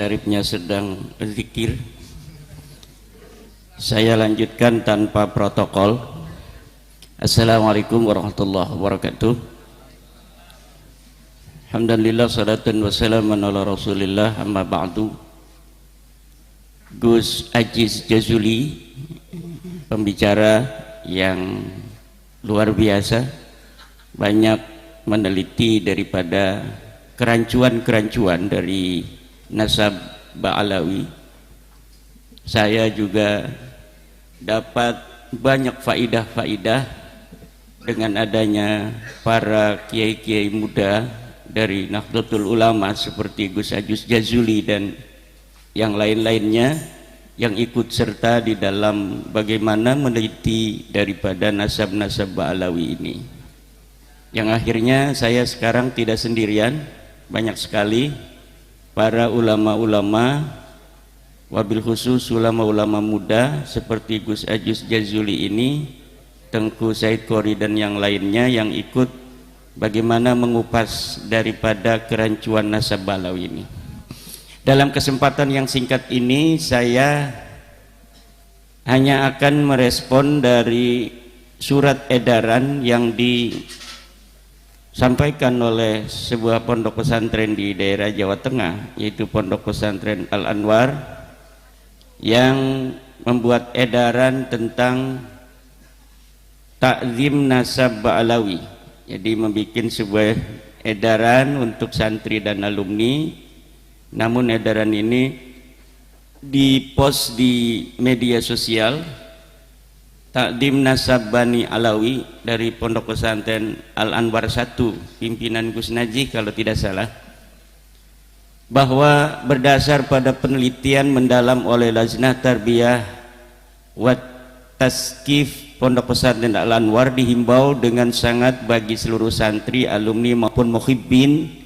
Syarifnya sedang berzikir. Saya lanjutkan tanpa protokol. Assalamualaikum warahmatullahi wabarakatuh. Alhamdulillah, salatan wassalamun ala rasulillah, amma ba'du. Gus Aziz Jazuli, pembicara yang luar biasa, banyak meneliti daripada kerancuan-kerancuan dari nasab Ba'alawi. Saya juga dapat banyak faidah-faidah dengan adanya para kiai-kiai muda dari Nahdlatul Ulama seperti Gus Aziz Jazuli dan yang lain-lainnya yang ikut serta di dalam bagaimana meneliti daripada nasab-nasab Ba'alawi ini. Yang akhirnya saya sekarang tidak sendirian, banyak sekali para ulama-ulama, wabil khusus ulama-ulama muda seperti Gus Aziz Jazuli ini, Tengku Said Qori dan yang lainnya yang ikut bagaimana mengupas daripada kerancuan nasab Ba'alawi ini. Dalam kesempatan yang singkat ini saya hanya akan merespon dari surat edaran yang disampaikan oleh sebuah pondok pesantren di daerah Jawa Tengah, yaitu Pondok Pesantren Al-Anwar, yang membuat edaran tentang takzim nasab Ba'alawi. Jadi membuat sebuah edaran untuk santri dan alumni. Namun edaran ini dipost di media sosial, takdim nasab Bani Alawi dari Pondok Pesantren Al-Anwar 1, pimpinan Gus Najih kalau tidak salah, bahwa berdasar pada penelitian mendalam oleh Lajnah Tarbiyah wa Taskif Pondok Pesantren Al-Anwar, dihimbau dengan sangat bagi seluruh santri, alumni maupun muhibbin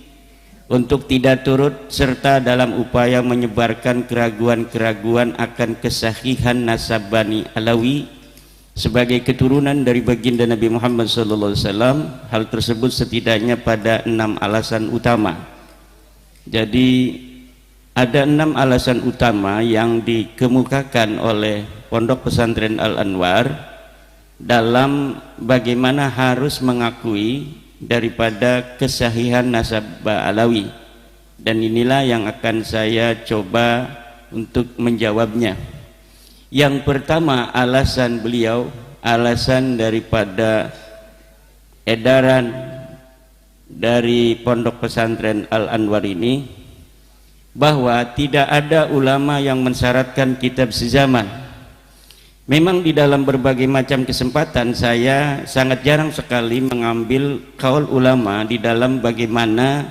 untuk tidak turut serta dalam upaya menyebarkan keraguan-keraguan akan kesahihan nasab Bani Alawi sebagai keturunan dari baginda Nabi Muhammad SAW. Hal tersebut setidaknya pada 6 alasan utama. Jadi ada 6 alasan utama yang dikemukakan oleh Pondok Pesantren Al-Anwar dalam bagaimana harus mengakui daripada kesahihan nasab Ba'alawi, dan inilah yang akan saya coba untuk menjawabnya. Yang pertama, alasan beliau, alasan daripada edaran dari Pondok Pesantren Al-Anwar ini, bahwa tidak ada ulama yang mensyaratkan kitab sezaman. Memang di dalam berbagai macam kesempatan saya sangat jarang sekali mengambil kaul ulama di dalam bagaimana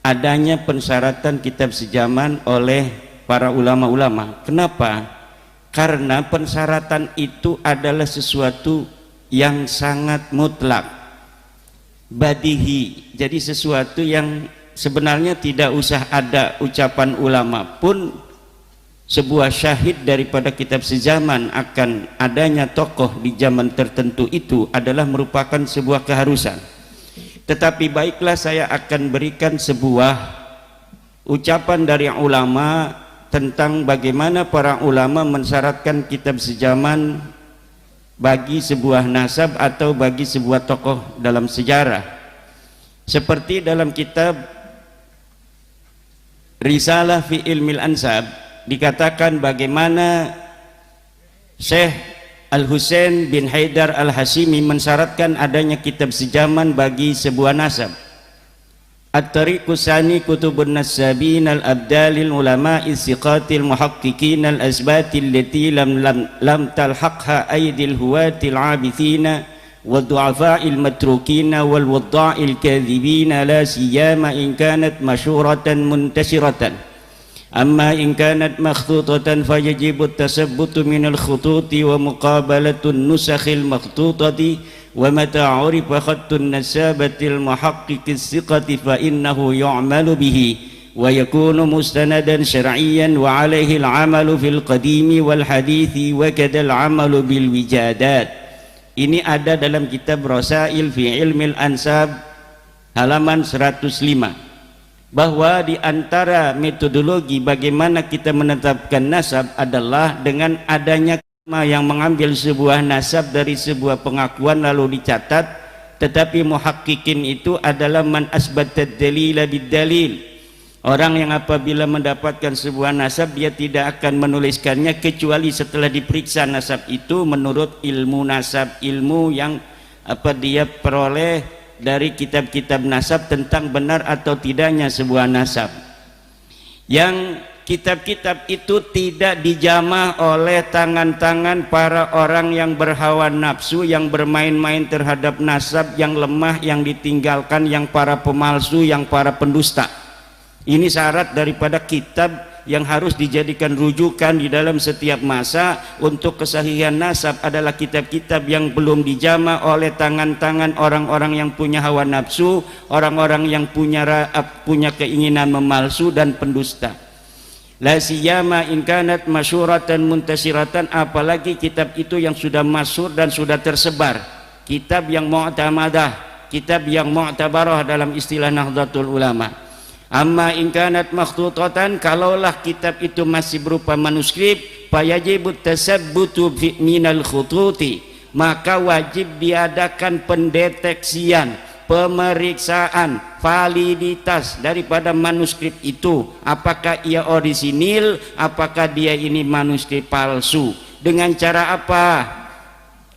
adanya pensyaratan kitab sezaman oleh para ulama-ulama. Kenapa? Karena pensyaratan itu adalah sesuatu yang sangat mutlak, badihi. Jadi sesuatu yang sebenarnya tidak usah ada ucapan ulama pun, sebuah syahid daripada kitab sezaman akan adanya tokoh di zaman tertentu itu adalah merupakan sebuah keharusan. Tetapi baiklah, saya akan berikan sebuah ucapan dari ulama tentang bagaimana para ulama mensyaratkan kitab sezaman bagi sebuah nasab atau bagi sebuah tokoh dalam sejarah. Seperti dalam kitab Risalah fi Ilmil Ansab dikatakan bagaimana Syekh Al-Husain bin Haidar Al-Hashimi mensyaratkan adanya kitab sezaman bagi sebuah nasab. At-Tariqus Sani Kutubun Nasabin Al-Abdalil Ulama'i Siqatil Muhaqqiqin Al-Asbatil Lati lam talhaqha aydil huwatil abithina wa du'afa'il matrukina wal wadda'il kadhibina la siyama in kanat masyuratan muntashiratan. Amma in kanat makhtutatan fayajibu at-tasabbutu min al-khututi wa muqabalatun nusakhil makhtutati wa mata 'urifa khattun nasabatil muhaqqiqis siqati fa innahu yu'malu bihi wa yakunu mustanadan syar'iyyan wa 'alaihi al-'amalu fil qadimi wal hadithi wa kadal 'amalu bil wijadat. Ini ada dalam kitab Rasail fi Ilmil Ansab halaman 105. bahwa di antara metodologi bagaimana kita menetapkan nasab adalah dengan adanya yang mengambil sebuah nasab dari sebuah pengakuan lalu dicatat, tetapi muhakkikin itu adalah man asbatad dalila bid-dalil, orang yang apabila mendapatkan sebuah nasab dia tidak akan menuliskannya kecuali setelah diperiksa nasab itu menurut ilmu nasab, ilmu yang dia peroleh dari kitab-kitab nasab tentang benar atau tidaknya sebuah nasab. Yang kitab-kitab itu tidak dijamah oleh tangan-tangan para orang yang berhawa nafsu, yang bermain-main terhadap nasab, yang lemah, yang ditinggalkan, yang para pemalsu, yang para pendusta. Ini syarat daripada kitab yang harus dijadikan rujukan di dalam setiap masa untuk kesahihan nasab adalah kitab-kitab yang belum dijamah oleh tangan-tangan orang-orang yang punya hawa nafsu, orang-orang yang punya keinginan memalsu dan pendusta. La siyama in kanat masyuratan muntasiratan, apalagi kitab itu yang sudah masyhur dan sudah tersebar, kitab yang mu'tamadah, kitab yang mu'tabarah dalam istilah Nahdlatul Ulama. Amma in kanat makhtutatan, kalaulah kitab itu masih berupa manuskrip, fayajibut tasabbutu minal khututi, maka wajib diadakan pendeteksian, pemeriksaan validitas daripada manuskrip itu, apakah ia orisinil, apakah dia ini manuskrip palsu. Dengan cara apa?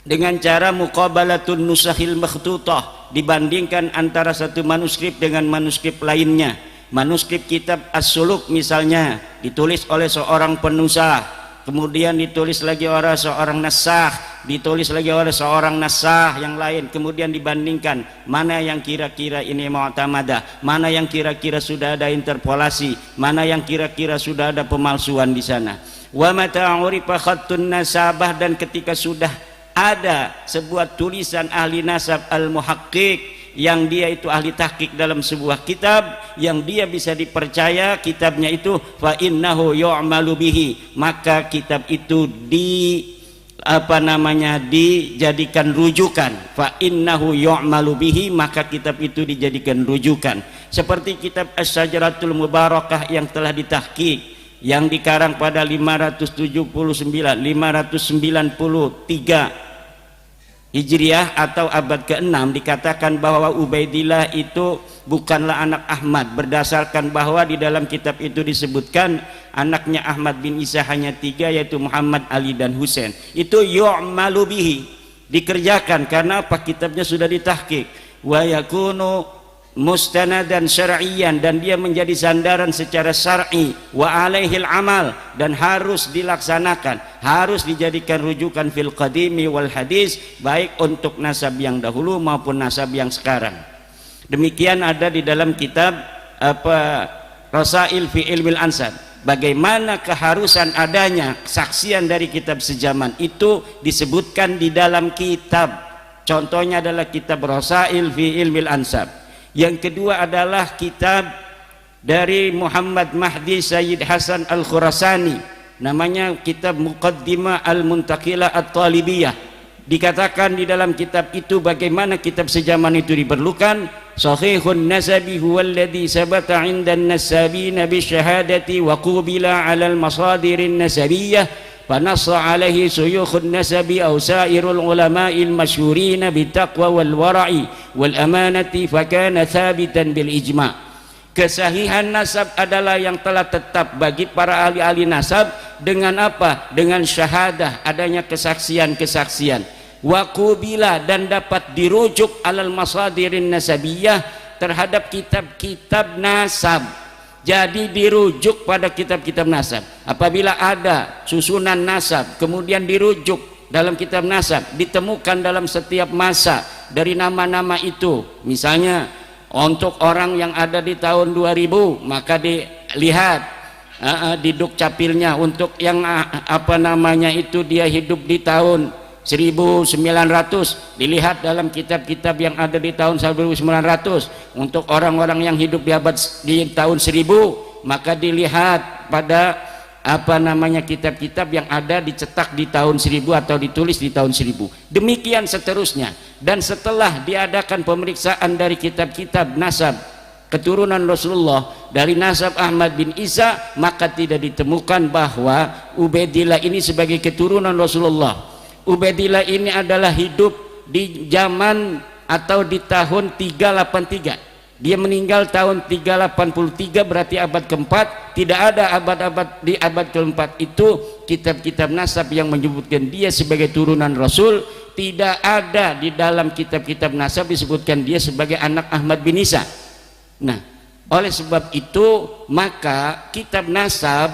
Dengan cara muqabalatun nusakhil makhtutah, dibandingkan antara satu manuskrip dengan manuskrip lainnya. Manuskrip kitab As-Suluk misalnya ditulis oleh seorang penusah, kemudian ditulis lagi oleh seorang nasakh, ditulis lagi oleh seorang nasakh yang lain, kemudian dibandingkan mana yang kira-kira ini mu'tamadah, mana yang kira-kira sudah ada interpolasi, mana yang kira-kira sudah ada pemalsuan di sana. Wa mata urifa khattun nasabah, dan ketika sudah ada sebuah tulisan ahli nasab al-muhaqqiq yang dia itu ahli tahqiq dalam sebuah kitab yang dia bisa dipercaya kitabnya itu, fa innahu yu'malu bihi, maka kitab itu dijadikan rujukan. Fa innahu yu'malu bihi, maka kitab itu dijadikan rujukan. Seperti kitab Asy-Syajaratul Mubarakah yang telah ditahqiq, yang dikarang pada 593 Hijriah atau abad ke-6, dikatakan bahwa Ubaidillah itu bukanlah anak Ahmad, berdasarkan bahwa di dalam kitab itu disebutkan anaknya Ahmad bin Isa hanya 3, yaitu Muhammad, Ali dan Husain. Itu yu'malu bihi, dikerjakan karena apa? Kitabnya sudah ditahqiq. Wa yakunu mustanadan syar'iyan, dan dia menjadi sandaran secara syar'i, wa alaihil amal, dan harus dilaksanakan, harus dijadikan rujukan fil qadimi wal hadis, baik untuk nasab yang dahulu maupun nasab yang sekarang. Demikian ada di dalam kitab Rasail fi Ilmil Ansab, bagaimana keharusan adanya kesaksian dari kitab sejaman itu disebutkan di dalam kitab. Contohnya adalah kitab Rasail fi Ilmil Ansab. Yang kedua adalah kitab dari Muhammad Mahdi Sayyid Hasan Al-Khurasani, namanya kitab Muqaddimah Al-Muntaqilah At-Talibiyah. Dikatakan di dalam kitab itu bagaimana kitab sejaman itu diperlukan. Sahihun nasabi huwa alladhi sabata 'inda an-nasabina bi syahadati wa qubila 'ala al-masadirin nasabiyyah, فنص عليه شيوخ النسب أو سائر العلماء المشهورين بالتقوى والورع والأمانة فكان ثابتا بالإجماع. Kesahihan nasab adalah yang telah tetap bagi para ahli-ahli nasab dengan apa? Dengan syahadah, adanya kesaksian-kesaksian. Wa qubila, dan dapat dirujuk alal masadirin nasabiyah, terhadap kitab-kitab nasab. Jadi dirujuk pada kitab-kitab nasab. Apabila ada susunan nasab kemudian dirujuk dalam kitab nasab, ditemukan dalam setiap masa dari nama-nama itu, misalnya untuk orang yang ada di tahun 2000 maka dilihat di dukcapilnya, untuk yang dia hidup di tahun 1900 dilihat dalam kitab-kitab yang ada di tahun 1900. Untuk orang-orang yang hidup di tahun 1000 maka dilihat pada kitab-kitab yang ada dicetak di tahun 1000 atau ditulis di tahun 1000. Demikian seterusnya. Dan setelah diadakan pemeriksaan dari kitab-kitab nasab keturunan Rasulullah dari nasab Ahmad bin Isa, maka tidak ditemukan bahwa Ubaidillah ini sebagai keturunan Rasulullah. Ubaidillah ini adalah hidup di zaman atau di tahun 383. Dia meninggal tahun 383, berarti abad keempat. Tidak ada abad-abad di abad keempat itu kitab-kitab nasab yang menyebutkan dia sebagai turunan Rasul. Tidak ada di dalam kitab-kitab nasab disebutkan dia sebagai anak Ahmad bin Isa. Nah, oleh sebab itu maka kitab nasab,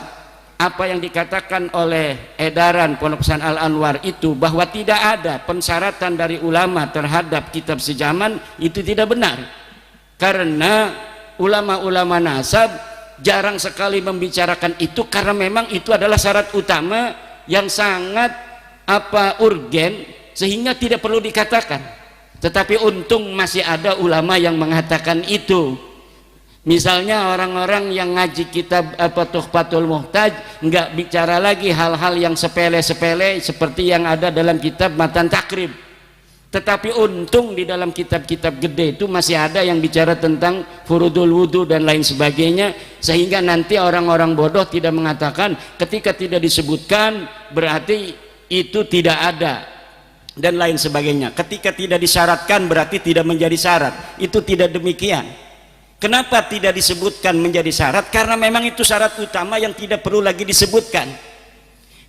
apa yang dikatakan oleh edaran Pondok Pesantren Al-Anwar itu bahwa tidak ada pensyaratan dari ulama terhadap kitab sejaman, itu tidak benar. Karena ulama-ulama nasab jarang sekali membicarakan itu, karena memang itu adalah syarat utama yang sangat urgen, sehingga tidak perlu dikatakan. Tetapi untung masih ada ulama yang mengatakan itu. Misalnya orang-orang yang ngaji kitab Tuhfatul Muhtaj nggak bicara lagi hal-hal yang sepele-sepele seperti yang ada dalam kitab Matan Takrib. Tetapi untung di dalam kitab-kitab gede itu masih ada yang bicara tentang furudul wudu dan lain sebagainya, sehingga nanti orang-orang bodoh tidak mengatakan ketika tidak disebutkan berarti itu tidak ada dan lain sebagainya. Ketika tidak disyaratkan berarti tidak menjadi syarat. Itu tidak demikian. Kenapa tidak disebutkan menjadi syarat? Karena memang itu syarat utama yang tidak perlu lagi disebutkan.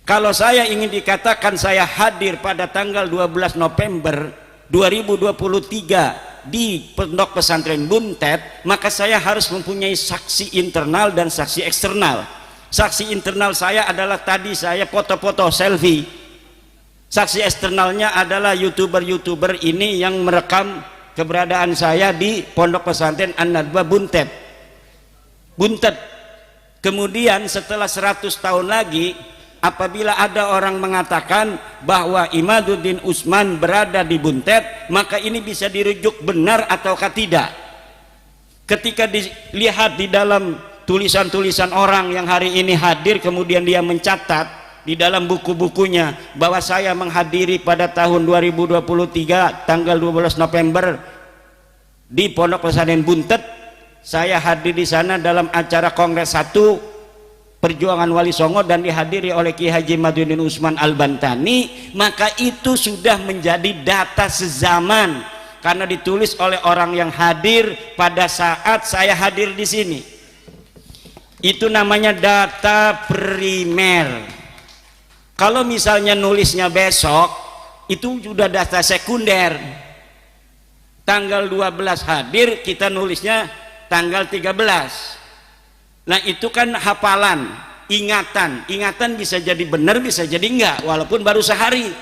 Kalau saya ingin dikatakan saya hadir pada tanggal 12 November 2023 di Pondok Pesantren Buntet, maka saya harus mempunyai saksi internal dan saksi eksternal. Saksi internal saya adalah tadi saya foto-foto selfie. Saksi eksternalnya adalah YouTuber-YouTuber ini yang merekam keberadaan saya di Pondok Pesantren An-Nadbah Buntet. Kemudian setelah 100 tahun lagi, apabila ada orang mengatakan bahwa Imaduddin Utsman berada di Buntet, maka ini bisa dirujuk benar ataukah tidak. Ketika dilihat di dalam tulisan-tulisan orang yang hari ini hadir, kemudian dia mencatat di dalam buku-bukunya bahwa saya menghadiri pada tahun 2023 tanggal 12 November di Pondok Pesantren Buntet, saya hadir di sana dalam acara Kongres 1 Perjuangan Wali Songo dan dihadiri oleh Ki Haji Imaduddin Utsman Al-Bantani, maka itu sudah menjadi data sezaman karena ditulis oleh orang yang hadir pada saat saya hadir di sini. Itu namanya data primer. Kalau misalnya nulisnya besok, itu sudah data sekunder. Tanggal 12 hadir, kita nulisnya tanggal 13. Nah itu kan hafalan, ingatan bisa jadi benar bisa jadi enggak, walaupun baru sehari.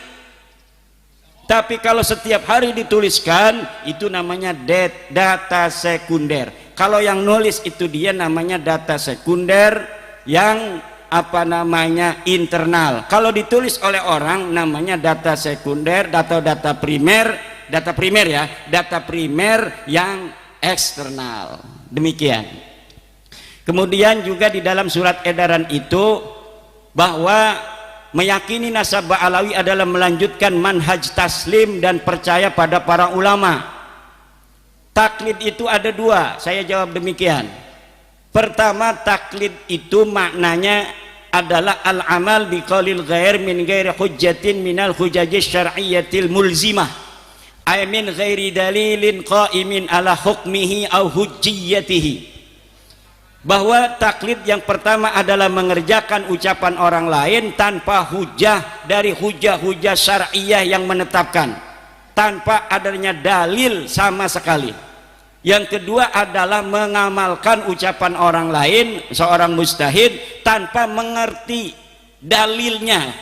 Tapi kalau setiap hari dituliskan, itu namanya data sekunder. Kalau yang nulis itu dia namanya data sekunder yang internal. Kalau ditulis oleh orang namanya data sekunder atau data primer yang eksternal. Demikian. Kemudian juga di dalam surat edaran itu bahwa meyakini nasab Ba'alawi adalah melanjutkan manhaj taslim dan percaya pada para ulama. Taklid itu ada dua, saya jawab demikian. Pertama, taklid itu maknanya adalah al-amal biqaulil ghair min ghairi hujjatin minal hujajis syar'iyyatil mulzimah, ay min ghairi dalilin qaimin ala hukmihi au hujjiyatihi. Bahwa taklid yang pertama adalah mengerjakan ucapan orang lain tanpa hujah dari hujah-hujah syar'iyah yang menetapkan, tanpa adanya dalil sama sekali. Yang kedua adalah mengamalkan ucapan orang lain, seorang mujtahid, tanpa mengerti dalilnya.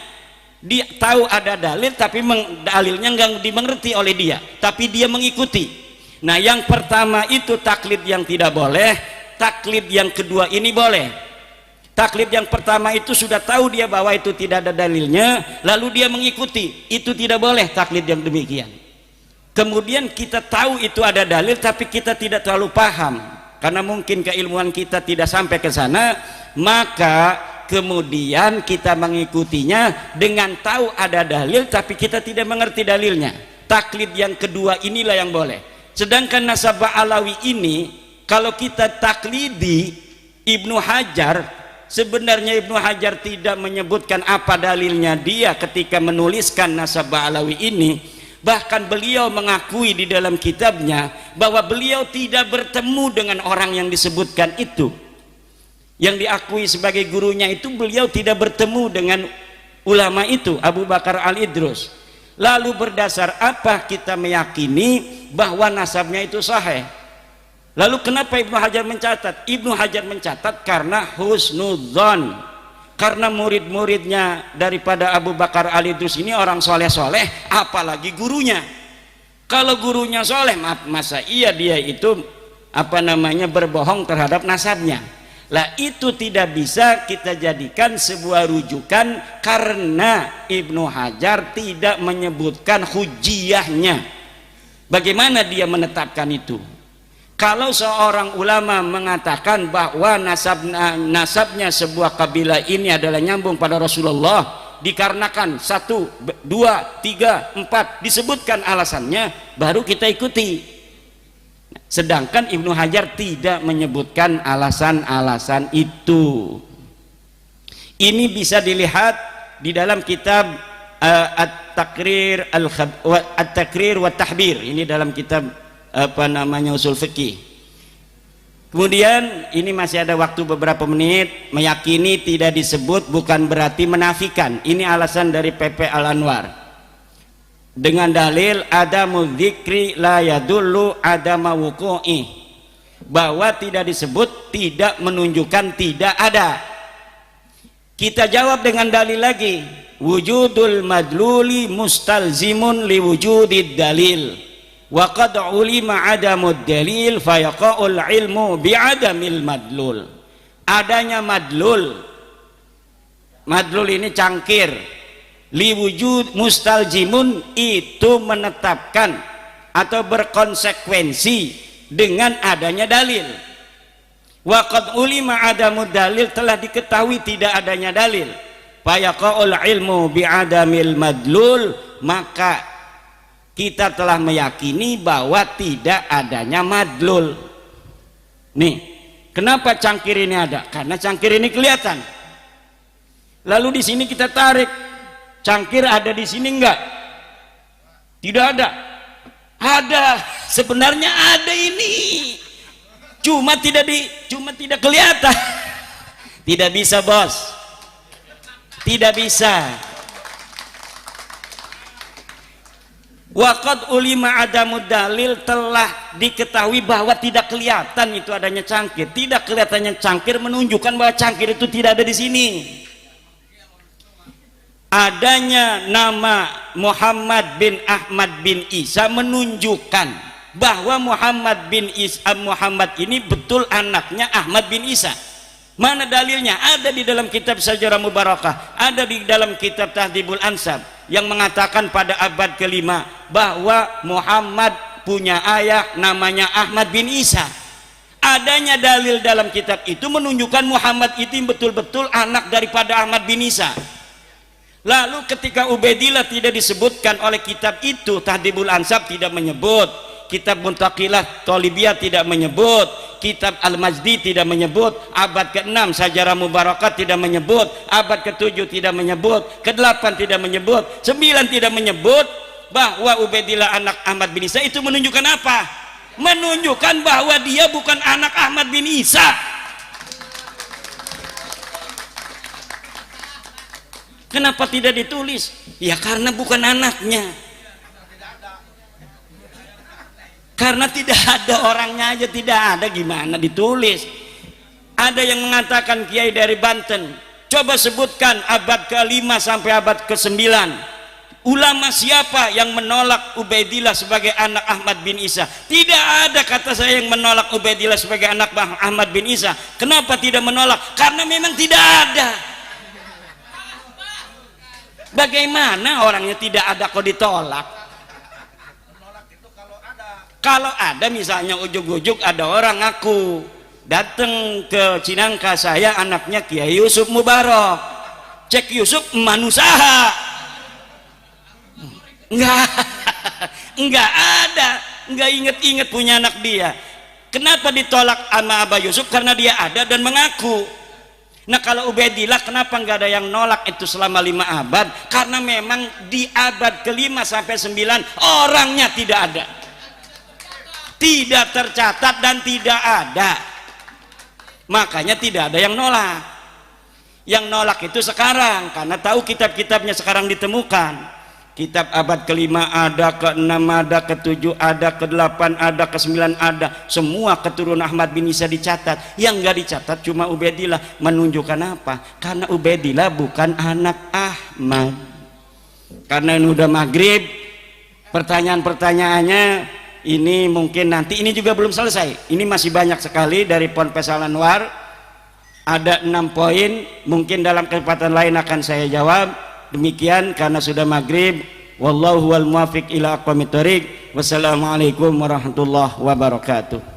Dia tahu ada dalil tapi dalilnya nggak dimengerti oleh dia, tapi dia mengikuti. Nah yang pertama itu taklid yang tidak boleh. Taklid yang kedua ini boleh. Taklid yang pertama itu sudah tahu dia bahwa itu tidak ada dalilnya, lalu dia mengikuti, itu tidak boleh taklid yang demikian. Kemudian kita tahu itu ada dalil tapi kita tidak terlalu paham karena mungkin keilmuan kita tidak sampai ke sana, maka kemudian kita mengikutinya dengan tahu ada dalil tapi kita tidak mengerti dalilnya. Taklid yang kedua inilah yang boleh. Sedangkan nasab Ba'alawi ini kalau kita taklidi Ibnu Hajar, sebenarnya Ibnu Hajar tidak menyebutkan apa dalilnya dia ketika menuliskan Nasab Ba'alawi ini. Bahkan beliau mengakui di dalam kitabnya bahwa beliau tidak bertemu dengan orang yang disebutkan itu, yang diakui sebagai gurunya itu. Beliau tidak bertemu dengan ulama itu, Abu Bakar Al-Idrus. Lalu berdasar apa kita meyakini bahwa nasabnya itu sahih? Lalu kenapa Ibnu Hajar mencatat? Ibnu Hajar mencatat karena husnudzon, karena murid-muridnya daripada Abu Bakar Al-Idrus ini orang soleh-soleh, apalagi gurunya. Kalau gurunya soleh, masa iya dia itu berbohong terhadap nasabnya? Lah itu tidak bisa kita jadikan sebuah rujukan, karena Ibnu Hajar tidak menyebutkan hujiyahnya. Bagaimana dia menetapkan itu? Kalau seorang ulama mengatakan bahwa nasabnya sebuah kabilah ini adalah nyambung pada Rasulullah, dikarenakan 1, 2, 3, 4 disebutkan alasannya, baru kita ikuti. Sedangkan Ibnu Hajar tidak menyebutkan alasan-alasan itu. Ini bisa dilihat di dalam kitab At-Takrir wa Tahbir. Ini dalam kitab usul fikih. Kemudian ini masih ada waktu beberapa menit. Meyakini tidak disebut bukan berarti menafikan. Ini alasan dari PP Al-Anwar dengan dalil adamu dzikri la yadullu adama wuqu'i, bahwa tidak disebut tidak menunjukkan tidak ada. Kita jawab dengan dalil lagi, wujudul madluli mustalzimun liwujudid dalil wa qad ulima adamud dalil fayaqa'ul ilmu bi'adamil madlul. Adanya madlul ini cangkir, liwujud mustalzimun itu menetapkan atau berkonsekuensi dengan adanya dalil. Wa qad ulima adamud dalil, telah diketahui tidak adanya dalil, fayaqa'ul ilmu bi'adamil madlul, maka kita telah meyakini bahwa tidak adanya madlul. Nih, kenapa cangkir ini ada? Karena cangkir ini kelihatan. Lalu di sini kita tarik, cangkir ada di sini enggak? Tidak ada. Ada, sebenarnya ada ini. Cuma tidak kelihatan. Tidak bisa, bos. Tidak bisa. Waqad ulima adamud dalil, telah diketahui bahwa tidak kelihatan itu adanya cangkir. Tidak kelihatannya cangkir menunjukkan bahwa cangkir itu tidak ada di sini. Adanya nama Muhammad bin Ahmad bin Isa menunjukkan bahwa Muhammad ini betul anaknya Ahmad bin Isa. Mana dalilnya? Ada di dalam kitab Sajarah Mubarakah, ada di dalam kitab Tahdhibul Ansab yang mengatakan pada abad kelima bahwa Muhammad punya ayah namanya Ahmad bin Isa. Adanya dalil dalam kitab itu menunjukkan Muhammad itu betul-betul anak daripada Ahmad bin Isa. Lalu ketika Ubaidillah tidak disebutkan oleh kitab itu, Tahdhibul Ansab tidak menyebut, kitab Muntaqilah Thalibiyah tidak menyebut, kitab Al-Majdi tidak menyebut, abad ke-6 Sajarah Mubarakat tidak menyebut, abad ke-7 tidak menyebut, ke-8 tidak menyebut, 9 tidak menyebut bahwa Ubaidillah anak Ahmad bin Isa. Itu menunjukkan apa? Menunjukkan bahwa dia bukan anak Ahmad bin Isa. Kenapa tidak ditulis? Ya karena bukan anaknya. Karena tidak ada orangnya aja, tidak ada, gimana ditulis? Ada yang mengatakan kiai dari Banten, coba sebutkan abad ke-5 sampai abad ke-9 ulama siapa yang menolak Ubaidillah sebagai anak Ahmad bin Isa. Tidak ada, kata saya, yang menolak Ubaidillah sebagai anak Ahmad bin Isa. Kenapa tidak menolak? Karena memang tidak ada. Bagaimana orangnya tidak ada kok ditolak? Kalau ada, misalnya ujuk-ujuk ada orang ngaku datang ke Cinangka, saya anaknya Kiai Yusuf Mubarak, cek Yusuf manusaha, enggak ada, enggak inget-inget punya anak dia. Kenapa ditolak sama Aba Yusuf? Karena dia ada dan mengaku. Nah kalau Ubaidillah kenapa nggak ada yang nolak itu selama 5 abad? Karena memang di abad ke-5 sampai 9 orangnya tidak ada, tidak tercatat dan tidak ada, makanya tidak ada yang nolak. Yang nolak itu sekarang karena tahu kitab-kitabnya sekarang ditemukan. Kitab abad ke-5 ada, ke-6 ada, ke-7 ada, ke-8 ada, ke-9 ada, semua keturunan Ahmad bin Isa dicatat. Yang nggak dicatat cuma Ubaidillah. Menunjukkan apa? Karena Ubaidillah bukan anak Ahmad. Karena ini udah maghrib, pertanyaan-pertanyaannya ini mungkin nanti, ini juga belum selesai, ini masih banyak sekali dari Ponpes Al Anwar. Ada 6 poin, mungkin dalam kesempatan lain akan saya jawab. Demikian karena sudah maghrib. Wallahu wal muwafiq ila aqwamit thoriq. Wassalamualaikum warahmatullahi wabarakatuh.